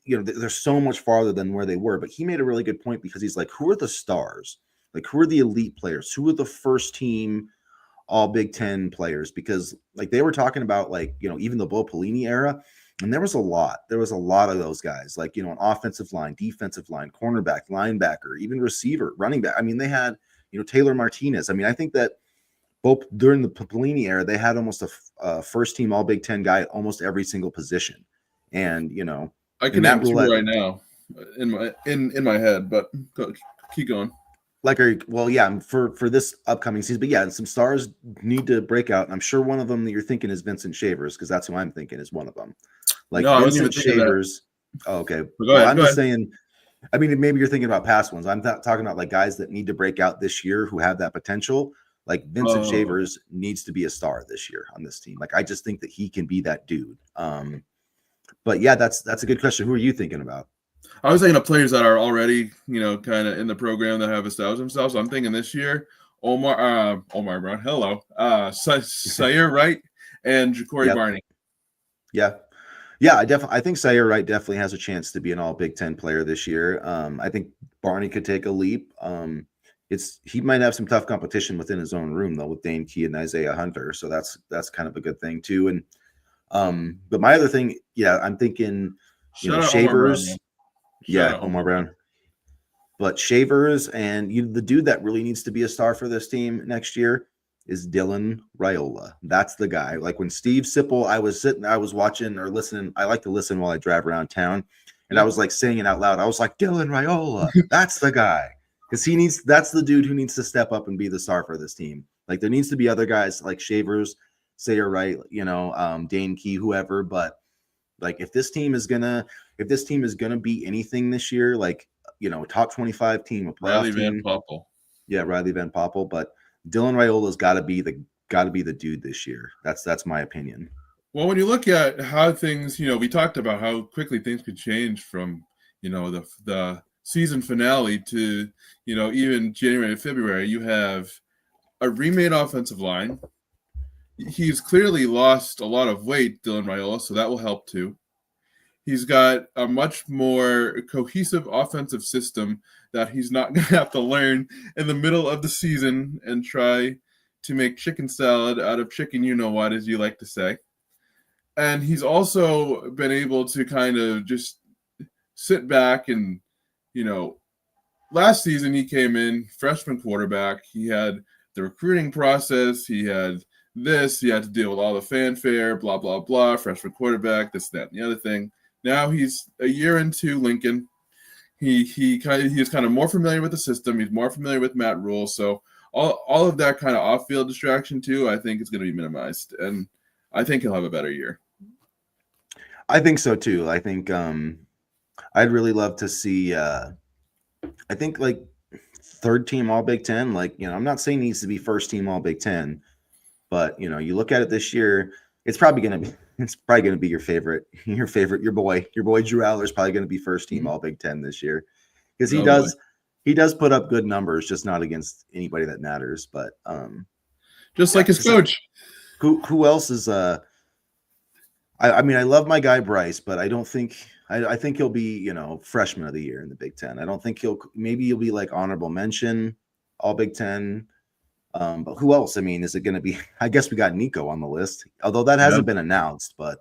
they're so much farther than where they were. But he made a really good point because he's like, who are the stars? Like who are the elite players? Who are the first team all Big Ten players? Because like they were talking about like even the Bo Pelini era, and there was a lot. There was a lot of those guys like an offensive line, defensive line, cornerback, linebacker, even receiver, running back. I mean, they had Taylor Martinez. I mean, I think that both during the Pelini era, they had almost a first team all Big Ten guy at almost every single position. And I can name two right now in my head, but keep going. Like, for this upcoming season, but yeah, some stars need to break out. And I'm sure one of them that you're thinking is Vincent Shavers, because that's who I'm thinking is one of them. Like no, Vincent Shavers. Oh, okay. I'm just saying. I mean, maybe you're thinking about past ones. I'm talking about like guys that need to break out this year who have that potential. Like Vincent Shavers needs to be a star this year on this team. Like I just think that he can be that dude. But yeah, that's a good question. Who are you thinking about? I was thinking of players that are already, kind of in the program that have established themselves. So I'm thinking this year, Omar Brown, hello, Sayer Wright and Ja'Cory Barney. Yeah, I think Sayer Wright definitely has a chance to be an all Big Ten player this year. I think Barney could take a leap. He might have some tough competition within his own room though with Dane Key and Isaiah Hunter, so that's kind of a good thing too. And but my other thing, I'm thinking, Shavers. Omar Brown. Omar Brown. But Shavers and the dude that really needs to be a star for this team next year is Dylan Raiola. That's the guy. Like when Steve Sipple, I was watching or listening. I like to listen while I drive around town. And I was like saying it out loud. I was like, Dylan Raiola, that's the guy. Because that's the dude who needs to step up and be the star for this team. Like there needs to be other guys like Shavers, Sayer Wright, Dane Key, whoever. But like if this team is gonna be anything this year, like top 25 team, a playoff Riley team. Van Poppel. Yeah, Riley Van Poppel, but Dylan Raiola's got to be the dude this year. That's my opinion. Well, when you look at how things, we talked about how quickly things could change from, the season finale to, even January and February. You have a remade offensive line. He's clearly lost a lot of weight, Dylan Raiola, so that will help too. He's got a much more cohesive offensive system that he's not going to have to learn in the middle of the season and try to make chicken salad out of chicken, what, as you like to say. And he's also been able to kind of just sit back and, last season he came in freshman quarterback. He had the recruiting process. He had this. He had to deal with all the fanfare, blah, blah, blah, freshman quarterback, this, that, and the other thing. Now he's a year into Lincoln. He's kind of more familiar with the system. He's more familiar with Matt Rule. So all of that kind of off-field distraction too, I think is going to be minimized, and I think he'll have a better year. I think so too. I think I'd really love to see. I think like third team All Big Ten. Like I'm not saying he needs to be first team All Big Ten, but you look at it this year, it's probably going to be your favorite. Your boy Drew Aller is probably going to be first team All Big Ten this year because he does put up good numbers, just not against anybody that matters. But just like his coach. Who else is I mean, I love my guy Bryce, but I don't think I think he'll be freshman of the year in the Big Ten. I don't think he'll be like honorable mention All Big Ten. But who else? I mean, is it going to be? I guess we got Nico on the list, although that hasn't been announced. But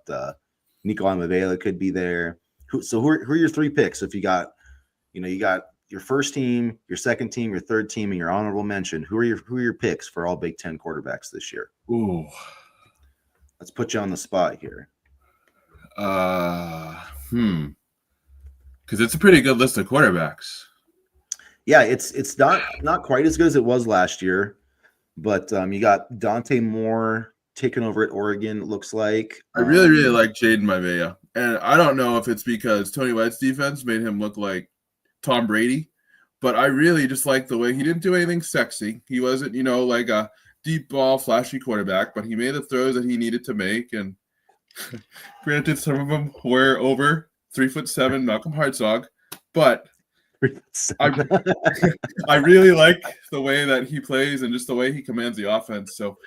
Nico Amavela could be there. Who are your three picks? If you got your first team, your second team, your third team, and your honorable mention. Who are your picks for All Big Ten quarterbacks this year? Ooh, let's put you on the spot here. Because it's a pretty good list of quarterbacks. Yeah, it's not quite as good as it was last year. But you got Dante Moore taking over at Oregon, it looks like. I really, really like Jaden Maivia. And I don't know if it's because Tony White's defense made him look like Tom Brady, but I really just like the way he didn't do anything sexy. He wasn't, like a deep ball, flashy quarterback, but he made the throws that he needed to make. And granted, some of them were over 3'7" Malcolm Hartzog, but I really like the way that he plays and just the way he commands the offense. So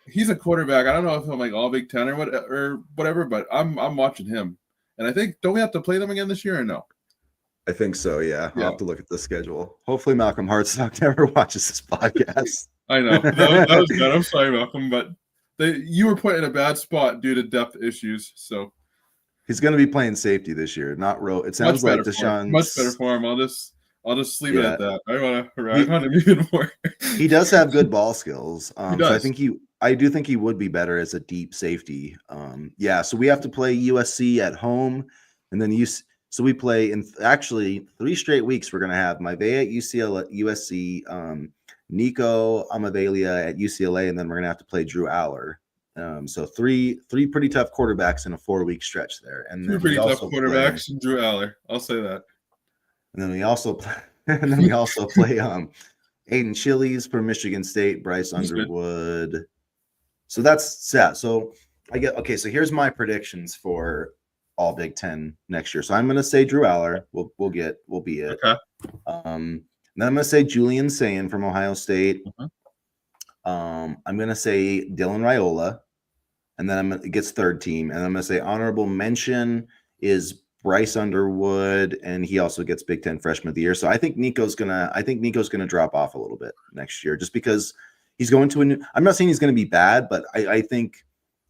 he's a quarterback. I don't know if I'm like All Big Ten or whatever, but I'm watching him. And I think, don't we have to play them again this year or no? I think so, yeah. I'll have to look at the schedule. Hopefully Malcolm Hartsock never watches this podcast. I know. That was good. I'm sorry, Malcolm, but you were put in a bad spot due to depth issues. So he's going to be playing safety this year, not row. It sounds like Deshaun. Much better for him. I'll just leave it at that. I want to rag on him even more. He does have good ball skills. So I do think he would be better as a deep safety. So we have to play USC at home, and then so we play in actually 3 straight weeks. We're going to have Maivia at USC, Nico Amavela at UCLA, and then we're going to have to play Drew Aller. So three pretty tough quarterbacks in a 4-week stretch there. And then 2 pretty tough quarterbacks, and Drew Aller. I'll say that. And then we also play Aiden Chili's from Michigan State, Bryce Underwood. So that's set. So so here's my predictions for All Big Ten next year. So I'm gonna say Drew Aller will be it. Okay. Then I'm gonna say Julian Sayin from Ohio State. Uh-huh. I'm gonna say Dylan Raiola, and then it gets third team, and I'm gonna say honorable mention is Bryce Underwood, and he also gets Big Ten Freshman of the Year. So I think Nico's gonna drop off a little bit next year, just because he's going to a new. I'm not saying he's gonna be bad, but I think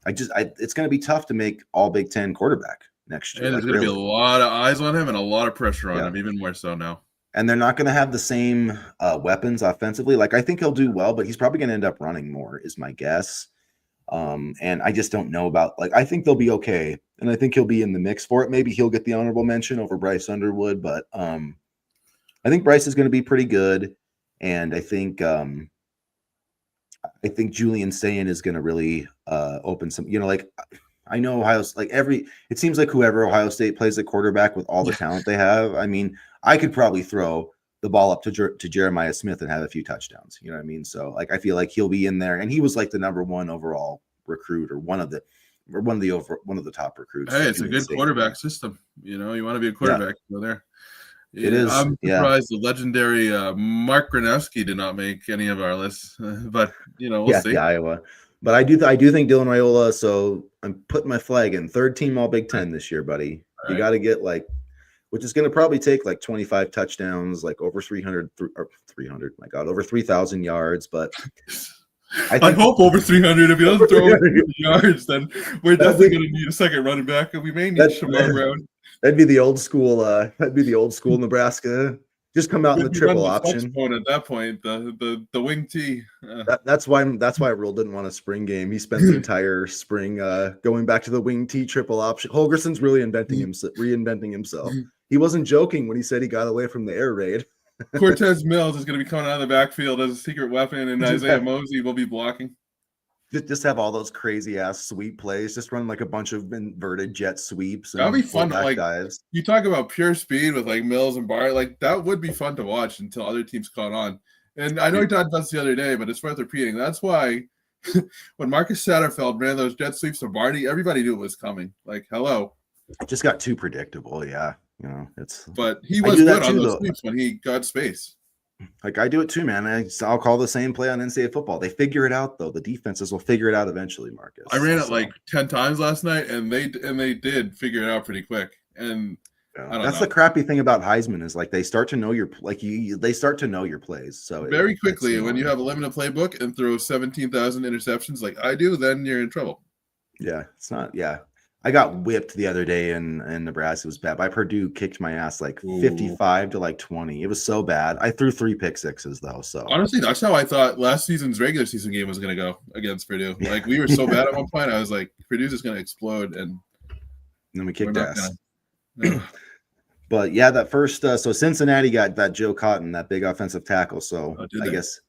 it's gonna be tough to make All Big Ten quarterback next year. And there's gonna be a lot of eyes on him and a lot of pressure on him, even more so now. and they're not going to have the same weapons offensively. Like, I think he'll do well, but he's probably going to end up running more, is my guess. And I just don't know about, like, I think they'll be okay, and I think he'll be in the mix for it. Maybe he'll get the honorable mention over Bryce Underwood, but I think Bryce is going to be pretty good, and I think Julian Sayin is going to really open some. Like, I know it seems like whoever Ohio State plays at quarterback with all the talent they have. I mean, I could probably throw the ball up to Jeremiah Smith and have a few touchdowns. You know what I mean? So, like, I feel like he'll be in there, and he was like the number one overall recruit, or one of the top recruits. Hey, it's a good quarterback system. You want to be a quarterback, go there. It is. I'm surprised the legendary Mark Gronowski did not make any of our lists, but we'll see. Yeah, Iowa. But I do think Dylan Raiola. So I'm putting my flag in third team All Big Ten this year, buddy. You got to get which is going to probably take 25 touchdowns, over 300. My God, over 3,000 yards. But I hope over 300. If he doesn't throw over 300 yards, then we're definitely going to need a second running back, and we may need CharMar Brown. That'd be the old school. Nebraska. Just come out in the triple option. At that point, the wing T. That's why Rule didn't want a spring game. He spent the entire spring going back to the wing T triple option. Holgerson's really reinventing himself. He wasn't joking when he said he got away from the air raid. Cortez Mills is going to be coming out of the backfield as a secret weapon, and Isaiah Mosey will be blocking. Just have all those crazy ass sweep plays. Just run a bunch of inverted jet sweeps. That'd be fun. Dives. You talk about pure speed with Mills and Barr. That would be fun to watch until other teams caught on. And I know we talked about this the other day, but it's worth repeating. That's why when Marcus Satterfield ran those jet sweeps to Barney, everybody knew it was coming. Hello. It just got too predictable. Yeah, But he was good on those sweeps when he got space. I do it too, man. I'll call the same play on NCAA football. They figure it out, though. The defenses will figure it out eventually, Marcus. I ran it 10 times last night, and they did figure it out pretty quick. And that's the crappy thing about Heisman is they start to know they start to know your plays. So very quickly, when you have a limited playbook and throw 17,000 interceptions like I do, then you're in trouble. Yeah, it's not. Yeah. I got whipped the other day in Nebraska. It was bad. Purdue kicked my ass 55 to 20. It was so bad. I threw 3 pick sixes though. So honestly, that's how I thought last season's regular season game was going to go against Purdue. We were so bad at one point. I was like, Purdue's just going to explode, and then we kicked ass. But yeah, that first so Cincinnati got that Joe Cotton, that big offensive tackle. So I guess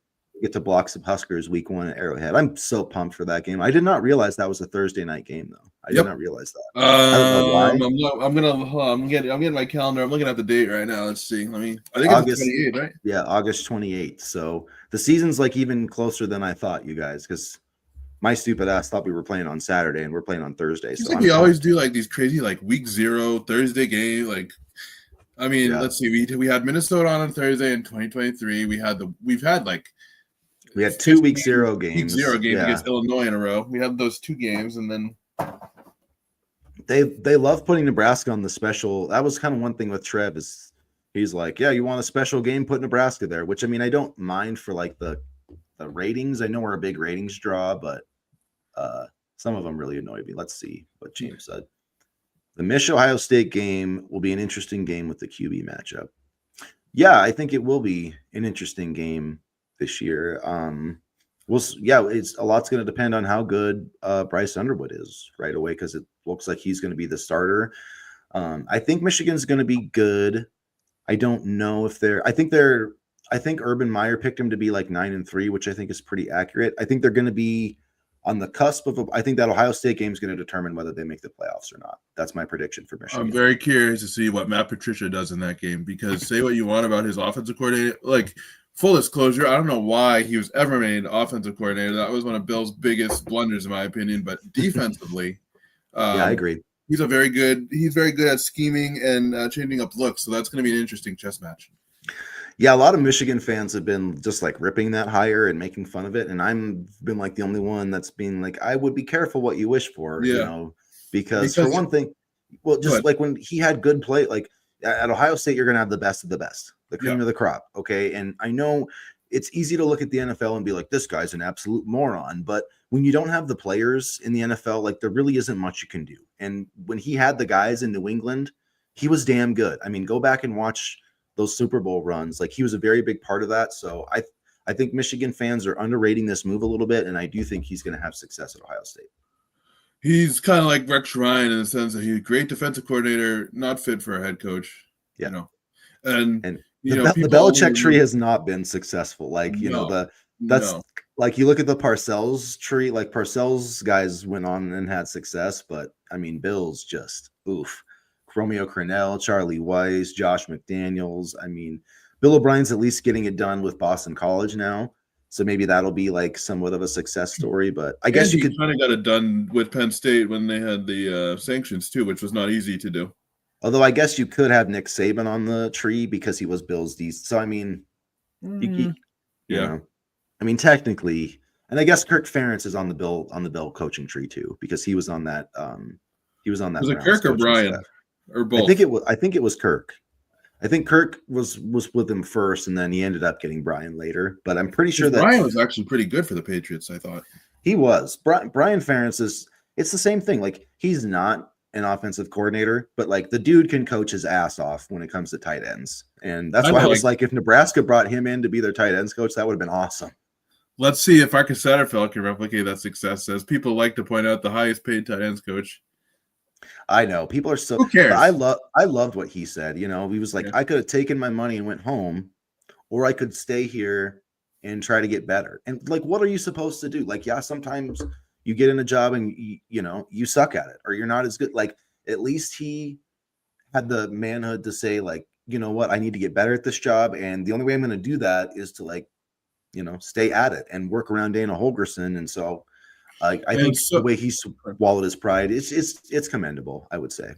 get to block some Huskers week 1 at Arrowhead. I'm so pumped for that game. I did not realize that was a Thursday night game though. I did not realize that. I don't know why. I'm getting my calendar. I'm looking at the date right now. Let's see. I think August, it's 28th, right? Yeah, August 28th. So the season's even closer than I thought, you guys, because my stupid ass thought we were playing on Saturday and we're playing on Thursday. So we always do these crazy week 0 Thursday game. Let's see. We had Minnesota on Thursday in 2023. We had 2 week 0 games. Week 0 game against Illinois in a row. We had those 2 games, and then they love putting Nebraska on the special. That was kind of one thing with Trev is he's like, yeah, you want a special game, put Nebraska there. Which I don't mind for the ratings. I know we're a big ratings draw, but some of them really annoy me. Let's see what James said. The Mich-Ohio State game will be an interesting game with the QB matchup. Yeah, I think it will be an interesting game this year. It's a lot's going to depend on how good Bryce Underwood is right away, because it looks like he's going to be the starter. I think Michigan's going to be good. I don't know if I think Urban Meyer picked him to be 9-3, which I think is pretty accurate. I think they're going to be on the cusp of I think that Ohio State game is going to determine whether they make the playoffs or not. That's my prediction for Michigan. I'm very curious to see what Matt Patricia does in that game, because say what you want about his offensive coordinator, full disclosure, I don't know why he was ever made offensive coordinator. That was one of Bill's biggest blunders, in my opinion. But defensively, I agree. He's very good at scheming and changing up looks. So that's going to be an interesting chess match. Yeah, a lot of Michigan fans have been just ripping that hire and making fun of it, and I'm been the only one that's been I would be careful what you wish for, because for one thing, just when he had good play, at Ohio State, you're going to have the best of the best. The cream of the crop, okay? And I know it's easy to look at the NFL and be like, this guy's an absolute moron. But when you don't have the players in the NFL, there really isn't much you can do. And when he had the guys in New England, he was damn good. Go back and watch those Super Bowl runs. Like he was a very big part of that. So I think Michigan fans are underrating this move a little bit, and I do think he's going to have success at Ohio State. He's kind of like Rex Ryan in the sense that he's a great defensive coordinator, not fit for a head coach. Yeah. You know, and the Belichick tree has not been successful. Like that's like you look at the Parcells tree. Like Parcells guys went on and had success, but I mean, Bill's just oof. Romeo Crennel, Charlie Weiss, Josh McDaniels. I mean, Bill O'Brien's at least getting it done with Boston College now. So maybe that'll be like somewhat of a success story, but I guess you could kind of got it done with Penn State when they had the sanctions too, which was not easy to do. Although I guess you could have Nick Saban on the tree because he was Bill's D. So I mean, you know, I mean technically, and I guess Kirk Ferentz is on the Bill coaching tree too because he was on that. Was it Kirk or Brian staff. or both? I think it was Kirk. I think Kirk was with him first, and then he ended up getting Brian later. But I'm pretty sure that Brian was actually pretty good for the Patriots. I thought he was. Brian Ferentz it's the same thing. Like he's not an offensive coordinator, but like the dude can coach his ass off when it comes to tight ends, and that's why I was like, if Nebraska brought him in to be their tight ends coach, that would have been awesome. Let's see if Arca Satterfield can replicate that success. As people like to point out, the highest paid tight ends coach. I know people are so. Who cares? I loved what he said. You know, he was like, I could have taken my money and went home, or I could stay here and try to get better. And like, what are you supposed to do? Like, yeah, sometimes you get in a job and you suck at it, or you're not as good. Like, at least he had the manhood to say, like, you know what, I need to get better at this job, and the only way I'm going to do that is to like, stay at it and work around Dana Holgerson. And so. I think the way he swallowed his pride, it's commendable, I would say.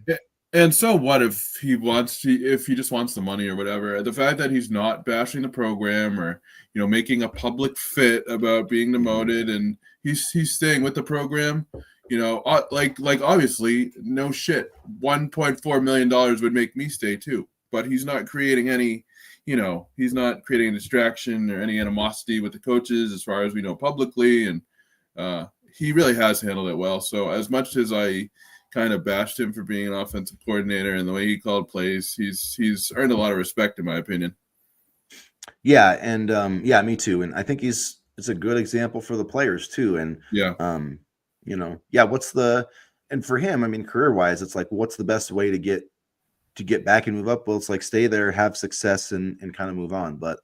And so what if he just wants the money or whatever? The fact that he's not bashing the program or making a public fit about being demoted, and he's staying with the program, like obviously no shit, $1.4 million would make me stay too. But he's not creating any, he's not creating a distraction or any animosity with the coaches as far as we know publicly, and he really has handled it well. So as much as I kind of bashed him for being an offensive coordinator and the way he called plays, he's earned a lot of respect, in my opinion. Yeah, and me too. And I think it's a good example for the players too. And and for him, I mean, career-wise, it's like, what's the best way to get back and move up? Well, it's like stay there, have success, and kind of move on. But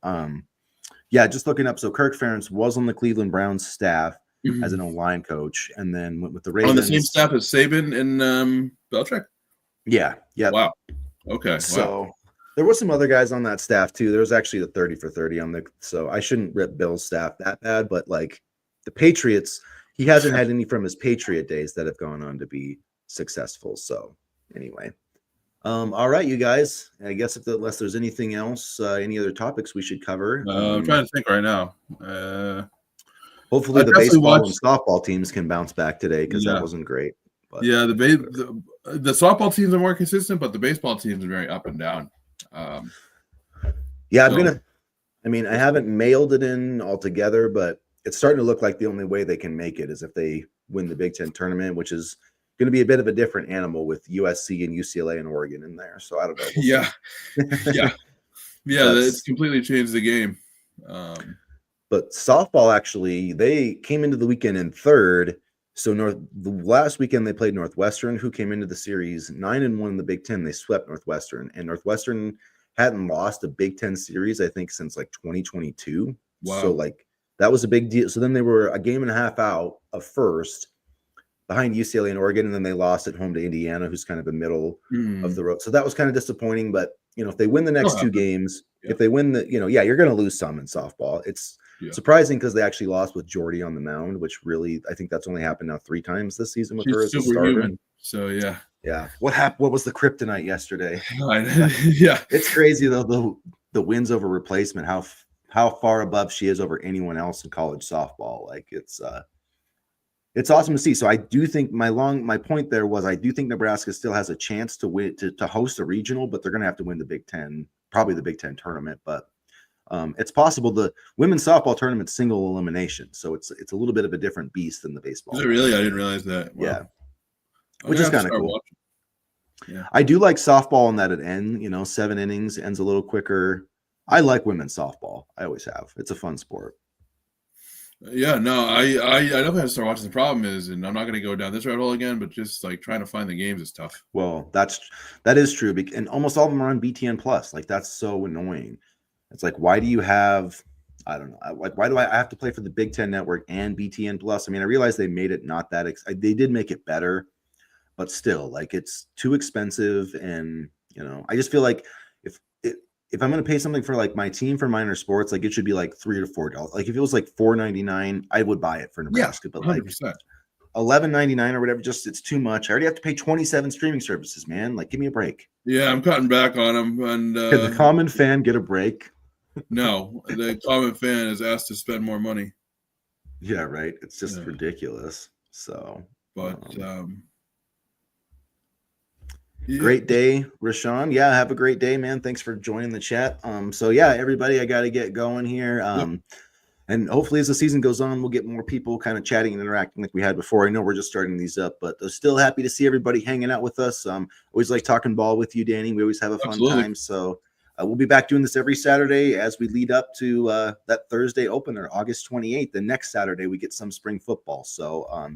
just looking up, so Kirk Ferentz was on the Cleveland Browns staff as an O-line coach, and then went with the Ravens. On the same staff as Saban and Belichick? Yeah. Wow. Okay. So there were some other guys on that staff too. There was actually the 30 for 30 on so I shouldn't rip Bill's staff that bad, but like the Patriots, he hasn't had any from his Patriot days that have gone on to be successful. So anyway. All right, you guys. I guess unless there's anything else, any other topics we should cover. I'm trying to think right now. Hopefully the baseball and softball teams can bounce back today because that wasn't great. But, the softball teams are more consistent, but the baseball teams are very up and down. I haven't mailed it in altogether, but it's starting to look like the only way they can make it is if they win the Big Ten tournament, which is going to be a bit of a different animal with USC and UCLA and Oregon in there. So I don't know. It's completely changed the game. But softball, actually, they came into the weekend in third. So the last weekend they played Northwestern, who came into the series 9-1 in the Big Ten. They swept Northwestern, and Northwestern hadn't lost a Big Ten series, I think, since like 2022. Wow. So like that was a big deal. So then they were a game and a half out of first behind UCLA and Oregon, and then they lost at home to Indiana, who's kind of the middle of the road. So that was kind of disappointing. But if they win the next two games, if they win you're going to lose some in softball. It's surprising because they actually lost with Jordy on the mound, which really, I think that's only happened now 3 times this season with her as a starter. So yeah. What happened? What was the kryptonite yesterday? Yeah, it's crazy though. The wins over replacement, how far above she is over anyone else in college softball. Like it's awesome to see. So I do think my point there was I do think Nebraska still has a chance to win to host a regional, but they're going to have to win the Big Ten, probably the Big Ten tournament. But it's possible the women's softball tournament single elimination, so it's a little bit of a different beast than the baseball. Is it really? I didn't realize that. Wow. Yeah, which is kind of cool. Yeah. I do like softball in that it ends, 7 innings, ends a little quicker. I like women's softball. I always have. It's a fun sport. Yeah, no, I definitely have to start watching. The problem is, and I'm not going to go down this rabbit hole again, but just like trying to find the games is tough. Well, that is true, and almost all of them are on BTN Plus. Like that's so annoying. It's like, why do you have? I don't know. Like, why do I have to play for the Big Ten Network and BTN Plus? I mean, I realize they made it not that. They did make it better, but still, like, it's too expensive, and I just feel like if I'm going to pay something for like my team for minor sports, like it should be like $3 to $4. Like if it was like $4.99, I would buy it for Nebraska. Yeah, but like 100%. $11.99 or whatever, just it's too much. I already have to pay 27 streaming services, man. Like, give me a break. Yeah, I'm cutting back on them. And Can the common fan get a break? No, the common fan is asked to spend more money. Yeah, right. It's just ridiculous. So, but great day, Rashawn. Yeah, have a great day, man. Thanks for joining the chat. So yeah, everybody, I got to get going here. And hopefully as the season goes on, we'll get more people kind of chatting and interacting like we had before. I know we're just starting these up, but still happy to see everybody hanging out with us. Always like talking ball with you, Danny. We always have a fun time. So we'll be back doing this every Saturday as we lead up to that Thursday opener, August 28th. The next Saturday, we get some spring football. So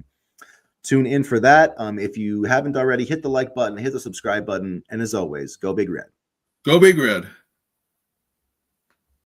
tune in for that. If you haven't already, hit the like button, hit the subscribe button. And as always, go Big Red. Go Big Red.